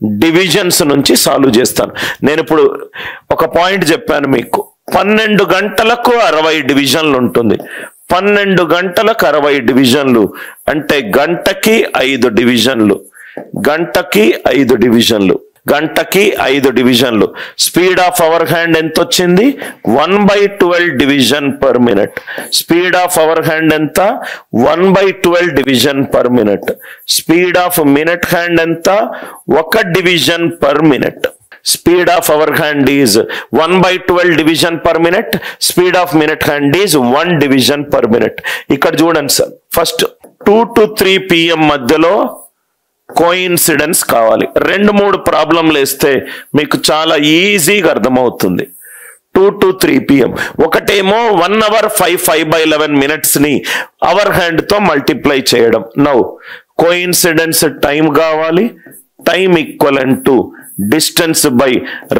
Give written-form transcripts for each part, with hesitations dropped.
Divisions నుంచి solve చేస్తాను. నేను ఇప్పుడు ఒక పాయింట్ చెప్పాను మీకు, 12 గంటలకు 60 డివిజన్లు ఉంటుంది. 12 గంటలకు 60 డివిజన్లు అంటే గంటకి 5 డివిజన్లు, గంటకి 5 డివిజన్లు, గంటకి 5 డివిజన్లు. స్పీడ్ ఆఫ్ అవర్ హ్యాండ్ ఎంత వచ్చింది? 1/12 division per minute. Speed of our hand ఎంత? 1/12 division per minute. Speed of minute hand ఎంత? 1 division per minute. Speed of our hand is 1/12 division per minute. Speed of minute hand is 1 division per minute. ఇక్కడ చూడండి sir, first 2 to 3 PM మధ్యలో coincidence కావాలి. 2-3 ప్రాబ్లంలు వేస్తే మీకు చాలా ఈజీగా అర్థమవుతుంది. 2 to 3 PM. ఒకటేమో 1 hour 5/11 minutes ని అవర్ హ్యాండ్ తో మల్టిప్లై చేయడం. నౌ కోయిన్సిడెన్స్ టైం కావాలి. Time equivalent to distance by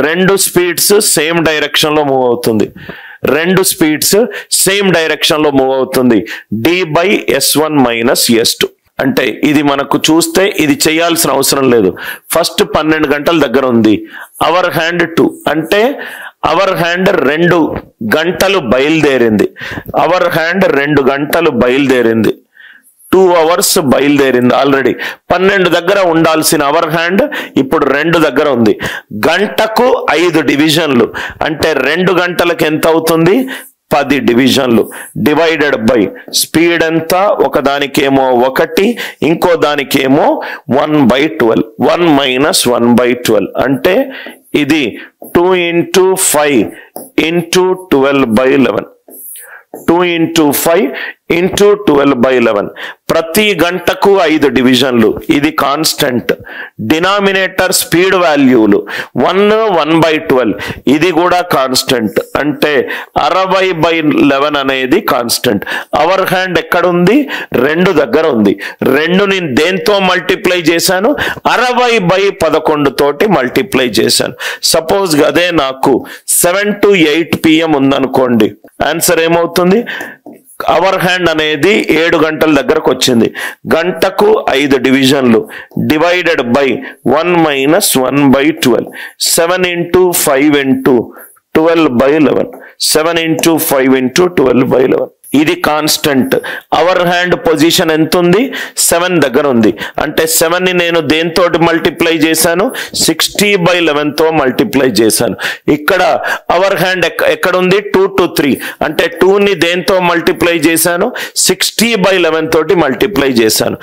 2 speeds same direction లో మూవ్ అవుతుంది. 2 స్పీడ్స్ సేమ్ డైరెక్షన్ లో మూవ్ అవుతుంది. D/S1 - S2. అంటే ఇది మనకు చూస్తే ఇది చేయాల్సిన అవసరం లేదు. ఫస్ట్ 12 గంటల దగ్గర ఉంది. అవర్ హ్యాండ్ 2 అంటే అవర్ హ్యాండ్ 2 గంటలు బయలుదేరింది. అవర్ హ్యాండ్ 2 గంటలు బయలుదేరింది. 2 hours బయలుదేరింది. ఆల్రెడీ 12 దగ్గర ఉండాల్సిన అవర్ హ్యాండ్ ఇప్పుడు 2 దగ్గర ఉంది. గంటకు 5 డివిజన్లు అంటే 2 గంటలకు ఎంత అవుతుంది? 10 డివిజన్లు. డివైడెడ్ బై స్పీడ్ ఎంత? ఒకదానికేమో 1, ఇంకో దానికేమో 1/12. 1 - 1/12 అంటే ఇది 2 × 5 × 12/11. 2 × 5 × 12/11. ప్రతి గంటకు 5 డివిజన్లు. ఇది కాన్స్టెంట్. Denominator speed వాల్యూలు 1/12. ఇది కూడా కాన్స్టెంట్. అంటే 60/11 అనేది కాన్స్టెంట్. అవర్ హ్యాండ్ ఎక్కడుంది? 2 దగ్గర ఉంది. 2ని దేంతో మల్టిప్లై చేశాను? 60/11 తోటి మల్టిప్లై చేశాను. సపోజ్ అదే నాకు 7 to 8 PM ఉందనుకోండి. ఆన్సర్ ఏమవుతుంది? అవర్ హ్యాండ్ అనేది 7 గంటల దగ్గరకు వచ్చింది. గంటకు 5 డివిజన్లు. Divided by 1 - 1/12. 7 × 5 × 12/11. 7 × 5 × 12/11. ఇది కాన్స్టెంట్. అవర్ హ్యాండ్ పొజిషన్ ఎంత ఉంది? 7 దగ్గర ఉంది. అంటే 7ని నేను దేంతో మల్టిప్లై చేశాను? 60/11 తో మల్టిప్లై చేశాను. ఇక్కడ అవర్ హ్యాండ్ ఎక్కడ ఉంది? 2 to 3 అంటే 2ని దేంతో మల్టిప్లై చేశాను? 60/11 తోటి మల్టిప్లై చేశాను.